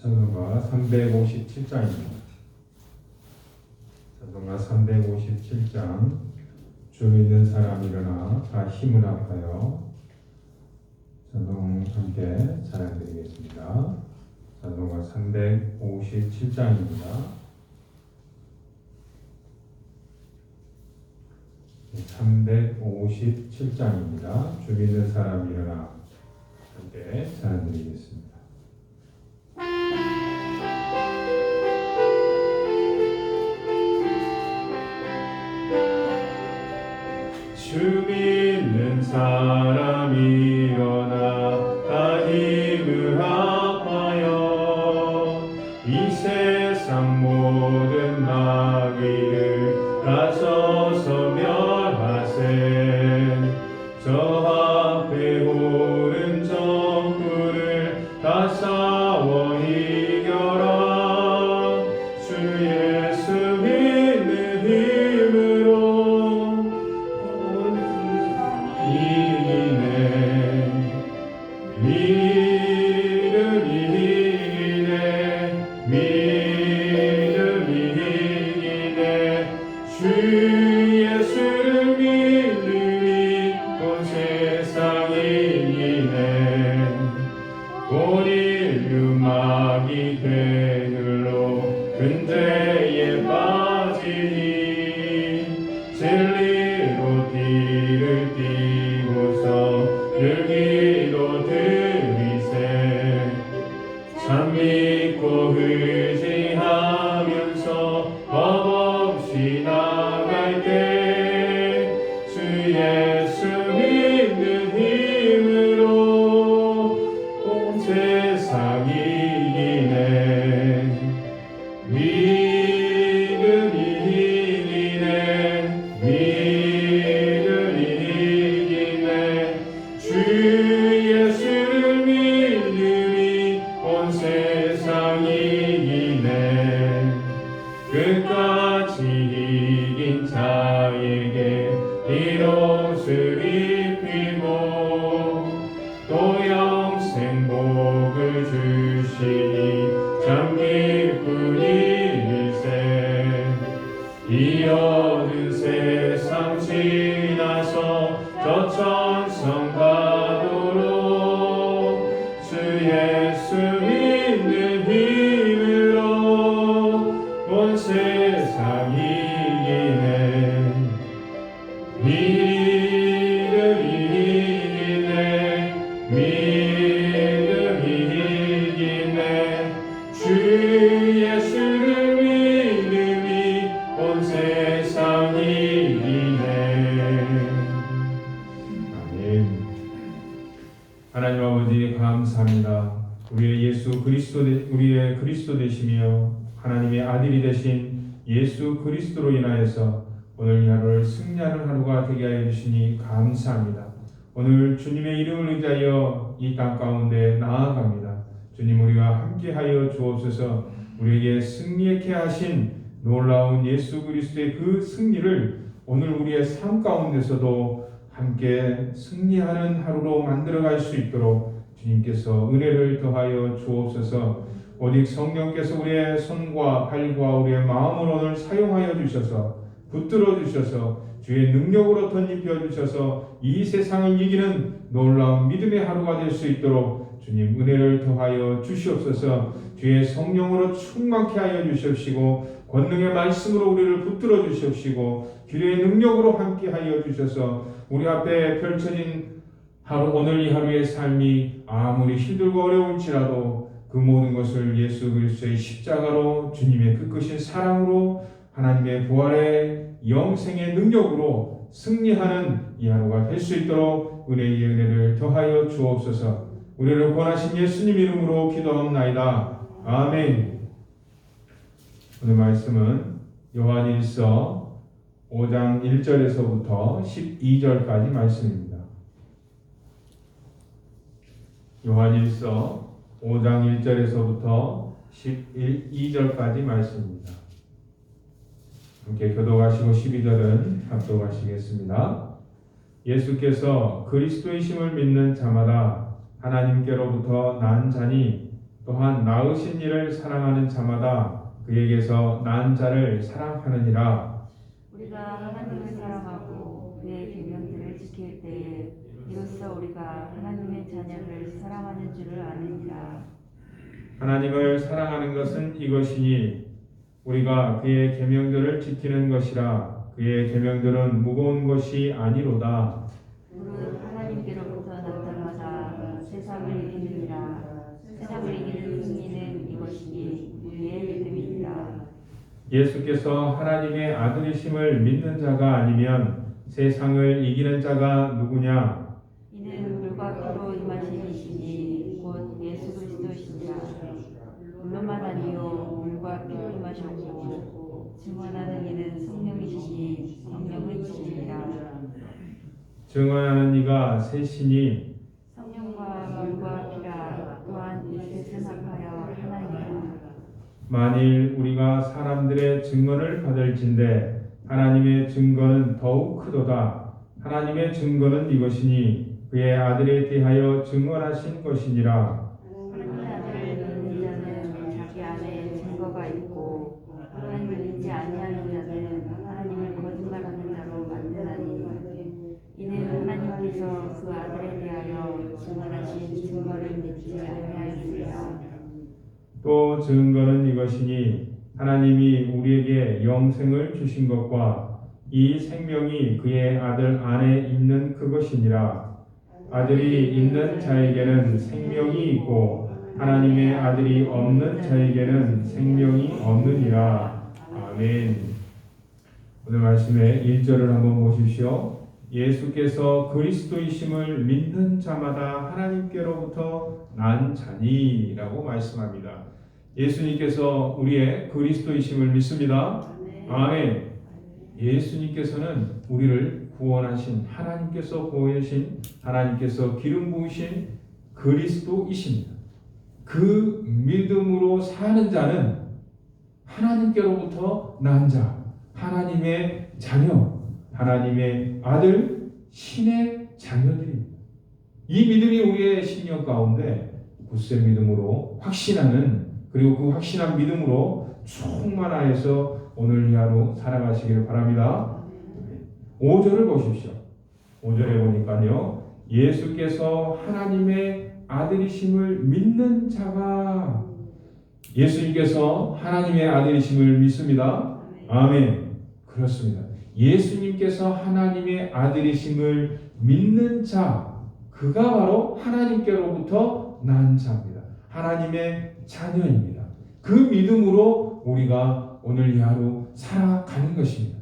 찬송가 357장입니다. 찬송가 357장. 주 믿는 사람 일어나 다 힘을 합하여. 찬송 함께 찬양드리겠습니다. 찬송가 357장입니다. 357장입니다. 주 믿는 사람 일어나 함께 찬양드리겠습니다. 주 믿는 사람 일어나 다 힘을 합하여 이 세상 모든 마귀를 다 쳐서 멸하세. 저 앞에 오른 적들을 다 싸워 이겨라. 주 예수 믿는 힘으로 이기네. 믿음이 이기네. 믿음이 이기네. 주 예수를 믿음이 온 세상이 이기네. 온 인류 마귀 되늘로 근대에 빠지니 진리로 뒤를 띠고서 늘 기도드리세. 참 믿고 의지하면서 겁없이 나갈 때 주 예수 믿는 힘으로 온 세상이 이기네. 믿음이 이기네. 믿음이 이기네. 주 예수를 믿음이 온 세상이 이기네. 끝까지 이긴 자에게 이 옷을 입히고 또 영생 복을 주시니 참 기쁜 일일세. 이 어두운 세상 지나서 저 천성 가도록 주 예수 믿는 힘으로 온 세상이 이기네. 믿음이 이기네. 믿음이 이기네. 주 예수를 믿음이 온 세상이 이기네. 아멘. 하나님 아버지 감사합니다. 우리의 그리스도 되시며 하나님의 아들이 되신 예수 그리스도로 인하여서 오늘 이 하루를 승리하는 하루가 되게 하여 주시니 감사합니다. 오늘 주님의 이름을 의지하여 이 땅 가운데 나아갑니다. 주님 우리와 함께하여 주옵소서. 우리에게 승리케 하신 놀라운 예수 그리스도의 그 승리를 오늘 우리의 삶 가운데서도 함께 승리하는 하루로 만들어갈 수 있도록 주님께서 은혜를 더하여 주옵소서. 오직 성령께서 우리의 손과 발과 우리의 마음을 오늘 사용하여 주셔서 붙들어 주셔서 주의 능력으로 덧입혀 주셔서 이 세상을 이기는 놀라운 믿음의 하루가 될 수 있도록 주님 은혜를 더하여 주시옵소서. 주의 성령으로 충만케 하여 주시옵시고 권능의 말씀으로 우리를 붙들어 주시옵시고 주의 능력으로 함께 하여 주셔서 우리 앞에 펼쳐진 하루, 오늘 이 하루의 삶이 아무리 힘들고 어려울지라도 그 모든 것을 예수 그리스도의 십자가로 주님의 그 크신 사랑으로 하나님의 부활의 영생의 능력으로 승리하는 이 하루가 될 수 있도록 은혜의 은혜를 더하여 주옵소서. 우리를 권하신 예수님 이름으로 기도합나이다. 아멘. 오늘 말씀은 요한일서 5장 1절에서부터 12절까지 말씀입니다. 요한일서 5장 1절에서부터 12절까지 말씀입니다. 함께 교독하시고 12절은 합독하시겠습니다. 예수께서 그리스도이심을 믿는 자마다 하나님께로부터 난 자니 또한 낳으신 이를 사랑하는 자마다 그에게서 난 자를 사랑하느니라. 우리가 하나님을 사랑하고 그의 계명들을 지킬 때에 이로써 우리가 하나님의 자녀를 사랑하는 줄을 아느니라. 하나님을 사랑하는 것은 이것이니 우리가 그의 계명들을 지키는 것이라. 그의 계명들은 무거운 것이 아니로다. 무릇 하나님께로부터 나타나사 세상을 이기느니라. 세상을 이기는 승리는 이것이니 우리의 믿음이니라. 예수께서 하나님의 아들이심을 믿는 자가 아니면 세상을 이기는 자가 누구냐? 이는 물과 피로 임하신 이시니 곧 예수 그리스도시니라. 물로만 아니요 물과 피로 임하셨고 증언하는 이는 성령이시니 성령의 이시니라. 증언하는 이가 셋이니 성령과 물과 피라. 또한 이 셋은 합하여 하나니라. 만일 우리가 사람들의 증언을 받을진대 하나님의 증거는 더욱 크도다. 하나님의 증거는 이것이니 그의 아들에 대하여 증언하신 것이니라. 하나님의 아들을 믿는 자는 자기 안에 증거가 있고 하나님을 믿지 아니하는 자는 하나님을 거짓말하는 자로 만드나니 이는 하나님께서 그 아들에 대하여 증언하신 증거를 믿지 아니하였으리라. 또 증거는 이것이니 하나님이 우리에게 영생을 주신 것과 이 생명이 그의 아들 안에 있는 그것이니라. 아들이 있는 자에게는 생명이 있고 하나님의 아들이 없는 자에게는 생명이 없느니라. 아멘. 오늘 말씀의 1절을 한번 보십시오. 예수께서 그리스도이심을 믿는 자마다 하나님께로부터 난 자니라고 말씀합니다. 예수님께서 우리의 그리스도이심을 믿습니다. 아멘. 예수님께서는 우리를 구원하신 하나님께서 보여주신 하나님께서 기름 부으신 그리스도이십니다. 그 믿음으로 사는 자는 하나님께로부터 난 자, 하나님의 자녀, 하나님의 아들, 신의 자녀들입니다. 이 믿음이 우리의 신령 가운데 굳세 믿음으로 확신하는, 그리고 그 확신한 믿음으로 충만하여서 오늘 이 하루 살아가시기를 바랍니다. 5절을 보십시오. 5절에 보니까요, 예수께서 하나님의 아들이심을 믿는 자가, 예수님께서 하나님의 아들이심을 믿습니다. 아멘. 그렇습니다. 예수님께서 하나님의 아들이심을 믿는 자, 그가 바로 하나님께로부터 난 자입니다. 하나님의 자녀입니다. 그 믿음으로 우리가 오늘 이 하루 살아가는 것입니다.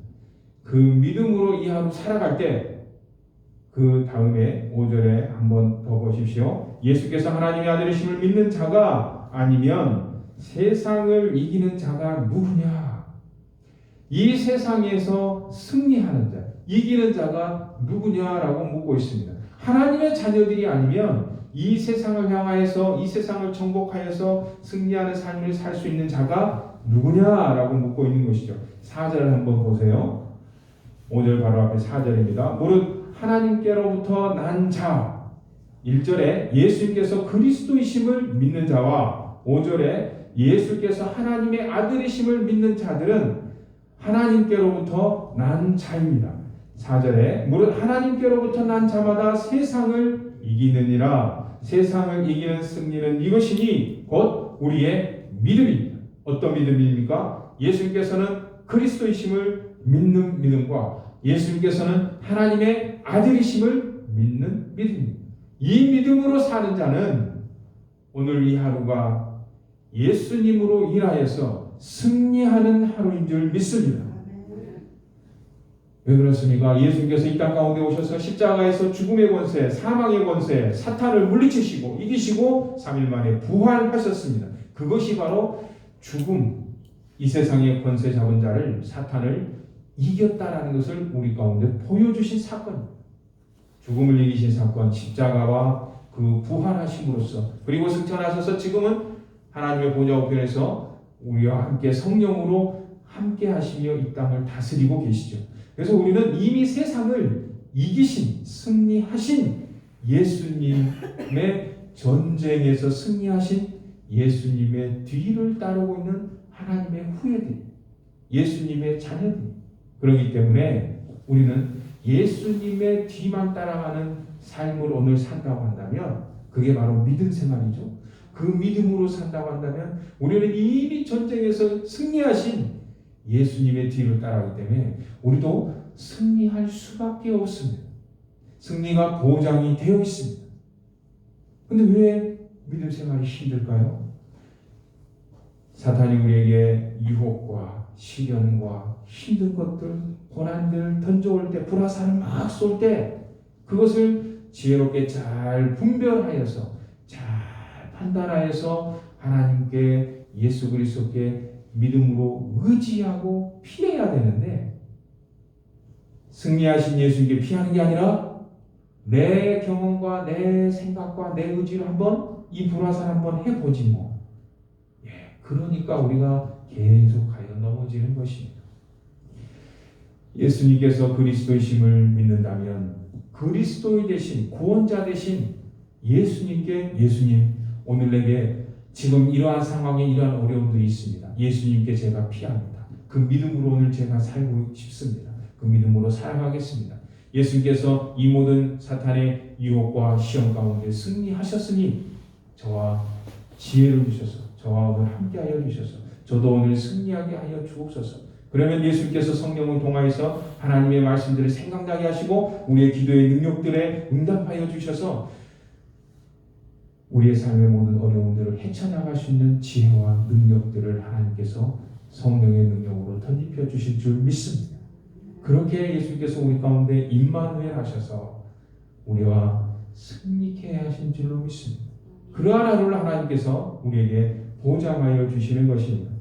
그 믿음으로 이 하루 살아갈 때 그 다음에 5절에 한번 더 보십시오. 예수께서 하나님의 아들이심을 믿는 자가 아니면 세상을 이기는 자가 누구냐? 이 세상에서 승리하는 자, 이기는 자가 누구냐라고 묻고 있습니다. 하나님의 자녀들이 아니면 이 세상을 향하여서, 이 세상을 정복하여서 승리하는 삶을 살 수 있는 자가 누구냐라고 묻고 있는 것이죠. 4절을 한번 보세요. 5절 바로 앞에 4절입니다. 무릇 하나님께로부터 난 자, 1절에 예수님께서 그리스도이심을 믿는 자와 5절에 예수께서 하나님의 아들이심을 믿는 자들은 하나님께로부터 난 자입니다. 4절에 무릇 하나님께로부터 난 자마다 세상을 이기느니라. 세상을 이기는 승리는 이것이니 곧 우리의 믿음입니다. 어떤 믿음입니까? 예수님께서는 그리스도이심을 믿는 믿음과 예수님께서는 하나님의 아들이심을 믿는 믿음입니다. 이 믿음으로 사는 자는 오늘 이 하루가 예수님으로 인하여서 승리하는 하루인 줄 믿습니다. 왜 그렇습니까? 예수님께서 이 땅 가운데 오셔서 십자가에서 죽음의 권세, 사망의 권세, 사탄을 물리치시고 이기시고 3일 만에 부활하셨습니다. 그것이 바로 죽음, 이 세상의 권세 잡은 자를, 사탄을 이겼다라는 것을 우리 가운데 보여주신 사건입니다. 죽음을 이기신 사건, 십자가와 그 부활하심으로써, 그리고 승천하셔서 지금은 하나님의 보좌 우편에서 우리와 함께 성령으로 함께 하시며 이 땅을 다스리고 계시죠. 그래서 우리는 이미 세상을 이기신, 승리하신 예수님의 전쟁에서 승리하신 예수님의 뒤를 따르고 있는 하나님의 후예들, 예수님의 자녀들. 그렇기 때문에 우리는 예수님의 뒤만 따라가는 삶을 오늘 산다고 한다면 그게 바로 믿음 생활이죠. 그 믿음으로 산다고 한다면 우리는 이미 전쟁에서 승리하신 예수님의 뒤를 따라가기 때문에 우리도 승리할 수밖에 없습니다. 승리가 보장이 되어 있습니다. 근데 왜 믿음 생활이 힘들까요? 사탄이 우리에게 유혹과 시련과 힘든 것들, 고난들 던져올 때, 불화살을 막 쏠 때 그것을 지혜롭게 잘 분별하여서 잘 판단하여서 하나님께 예수 그리스도께 믿음으로 의지하고 피해야 되는데, 승리하신 예수님께 피하는 게 아니라 내 경험과 내 생각과 내 의지로 한번 이 불화살 한번 해보지 뭐. 그러니까 우리가 계속하여 넘어지는 것입니다. 예수님께서 그리스도이심을 믿는다면 그리스도의 되신 구원자 되신 예수님께, 예수님 오늘 내게 지금 이러한 상황에 이러한 어려움들이 있습니다. 예수님께 제가 피합니다. 그 믿음으로 오늘 제가 살고 싶습니다. 그 믿음으로 살아가겠습니다. 예수님께서 이 모든 사탄의 유혹과 시험 가운데 승리하셨으니 저와 지혜를 주셔서 저와 오늘 함께하여 주셔서 저도 오늘 승리하게 하여 주옵소서. 그러면 예수님께서 성령을 통하여서 하나님의 말씀들을 생각나게 하시고 우리의 기도의 능력들에 응답하여 주셔서 우리의 삶의 모든 어려움들을 헤쳐나갈 수 있는 지혜와 능력들을 하나님께서 성령의 능력으로 덧입혀 주실 줄 믿습니다. 그렇게 예수님께서 우리 가운데 임마누엘 하셔서 우리와 승리케 하신 줄로 믿습니다. 그러한 하루를 하나님께서 우리에게 보장하여 주시는 것입니다.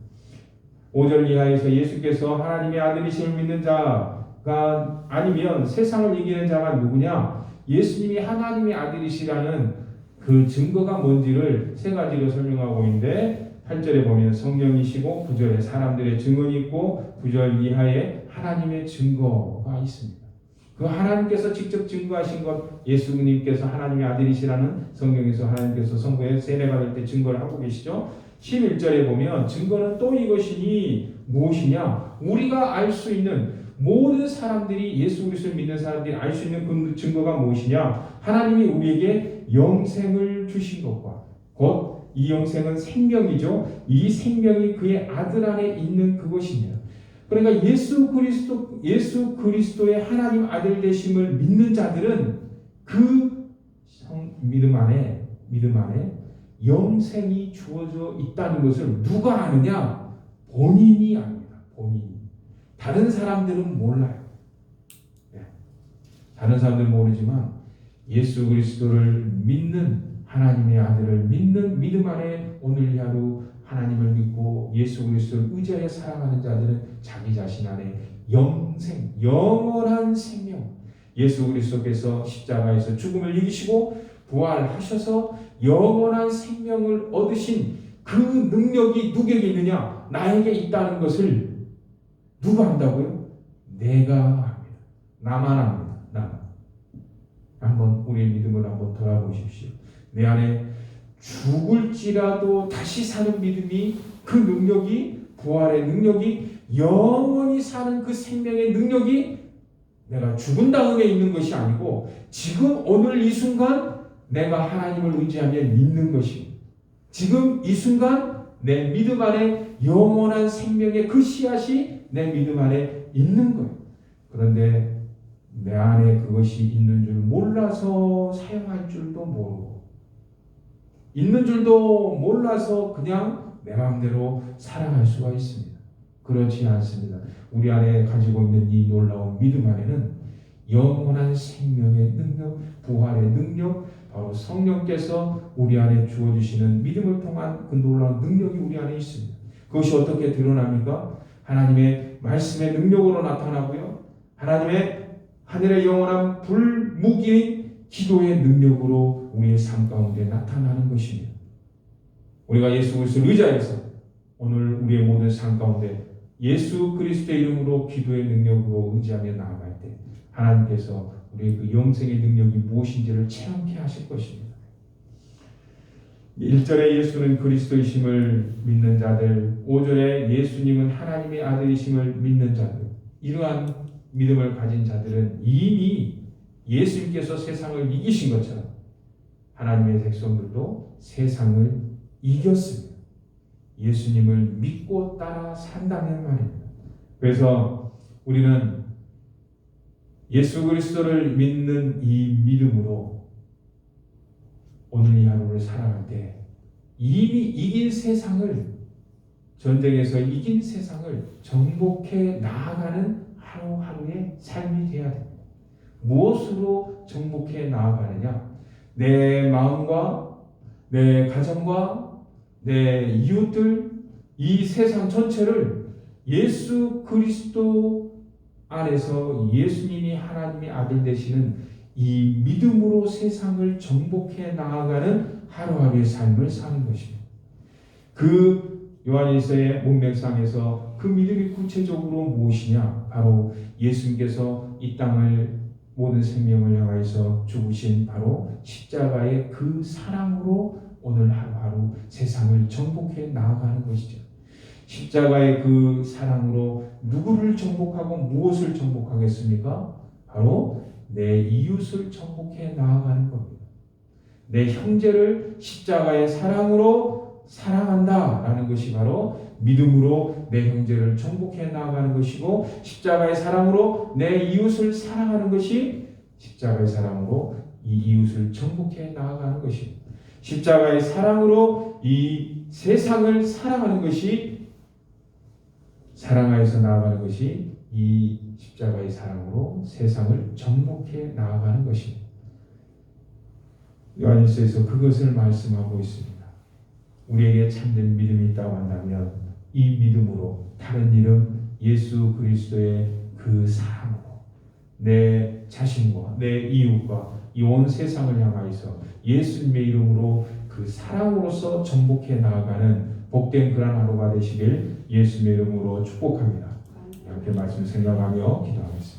5절 이하에서 예수께서 하나님의 아들이심을 믿는 자가 아니면 세상을 이기는 자가 누구냐? 예수님이 하나님의 아들이시라는 그 증거가 뭔지를 세 가지로 설명하고 있는데 8절에 보면 성령이시고 9절에 사람들의 증언이 있고 9절 이하에 하나님의 증거가 있습니다. 그 하나님께서 직접 증거하신 것, 예수님께서 하나님의 아들이시라는 성경에서 하나님께서 성부에 세례받을 때 증거를 하고 계시죠. 11절에 보면 증거는 또 이것이니 무엇이냐? 우리가 알 수 있는 모든 사람들이 예수 그리스도를 믿는 사람들이 알 수 있는 그 증거가 무엇이냐? 하나님이 우리에게 영생을 주신 것과 곧 이 영생은 생명이죠. 이 생명이 그의 아들 안에 있는 그것입니다. 그러니까 예수 그리스도의 하나님 아들 되심을 믿는 자들은 그 믿음 안에 영생이 주어져 있다는 것을 누가 아느냐? 본인이 압니다. 본인이. 다른 사람들은 몰라요. 다른 사람들은 모르지만 예수 그리스도를 믿는 하나님의 아들을 믿는 믿음 안에 오늘 하루 하나님을 믿고 예수 그리스도를 의지하여 살아가는 자들은 자기 자신 안에 영생, 영원한 생명, 예수 그리스도께서 십자가에서 죽음을 이기시고 부활하셔서 영원한 생명을 얻으신 그 능력이 누구에게 있느냐? 나에게 있다는 것을 누가 안다고요? 내가 합니다. 나만 합니다. 나만. 한번 우리의 믿음을 한번 돌아보십시오. 내 안에 죽을지라도 다시 사는 믿음이, 그 능력이, 부활의 능력이, 영원히 사는 그 생명의 능력이 내가 죽은 다음에 있는 것이 아니고 지금 오늘 이 순간 내가 하나님을 의지하며 믿는 것입니다. 지금 이 순간 내 믿음 안에 영원한 생명의 그 씨앗이 내 믿음 안에 있는 거예요. 그런데 내 안에 그것이 있는 줄 몰라서 사용할 줄도 모르고 있는 줄도 몰라서 그냥 내 마음대로 살아갈 수가 있습니다. 그렇지 않습니다. 우리 안에 가지고 있는 이 놀라운 믿음 안에는 영원한 생명의 능력, 부활의 능력, 바로 성령께서 우리 안에 주어주시는 믿음을 통한 그 놀라운 능력이 우리 안에 있습니다. 그것이 어떻게 드러납니까? 하나님의 말씀의 능력으로 나타나고요. 하나님의 하늘의 영원한 불무기의 기도의 능력으로 우리의 삶 가운데 나타나는 것입니다. 우리가 예수 그리스도를 의지하여서 오늘 우리의 모든 삶 가운데 예수 그리스도의 이름으로 기도의 능력으로 의지하며 나아갈 때 하나님께서 우리의 그 영생의 능력이 무엇인지를 체험케 하실 것입니다. 1절에 예수는 그리스도이심을 믿는 자들, 5절에 예수님은 하나님의 아들이심을 믿는 자들, 이러한 믿음을 가진 자들은 이미 예수님께서 세상을 이기신 것처럼 하나님의 백성들도 세상을 이겼습니다. 예수님을 믿고 따라 산다는 말입니다. 그래서 우리는 예수 그리스도를 믿는 이 믿음으로 오늘 이 하루를 살아갈 때 이미 이긴 세상을, 전쟁에서 이긴 세상을 정복해 나아가는 하루하루의 삶이 되어야 됩니다. 무엇으로 정복해 나아가느냐? 내 마음과 내 가정과 내 이웃들, 이 세상 전체를 예수 그리스도 안에서 예수님이 하나님의 아들 되시는 이 믿음으로 세상을 정복해 나아가는 하루하루의 삶을 사는 것입니다. 그 요한일서의 문맥상에서 그 믿음이 구체적으로 무엇이냐? 바로 예수님께서 이 땅을 모든 생명을 향하여서 죽으신 바로 십자가의 그 사랑으로 오늘 하루하루 세상을 정복해 나아가는 것이죠. 십자가의 그 사랑으로 누구를 정복하고 무엇을 정복하겠습니까? 바로 내 이웃을 정복해 나아가는 겁니다. 내 형제를 십자가의 사랑으로 사랑한다라는 것이 바로 믿음으로 내 형제를 정복해 나아가는 것이고, 십자가의 사랑으로 내 이웃을 사랑하는 것이 십자가의 사랑으로 이 이웃을 정복해 나아가는 것입니다. 십자가의 사랑으로 이 세상을 사랑하는 것이, 사랑하여서 나아가는 것이 이 십자가의 사랑으로 세상을 정복해 나아가는 것입니다. 요한일서에서 그것을 말씀하고 있습니다. 우리에게 참된 믿음이 있다고 한다면 이 믿음으로 다른 이름 예수 그리스도의 그 사랑으로 내 자신과 내 이웃과 이 온 세상을 향하여서 예수님의 이름으로 그 사랑으로서 정복해 나아가는 복된 그런 하루가 되시길 예수님의 이름으로 축복합니다. 이렇게 말씀 생각하며 기도하겠습니다.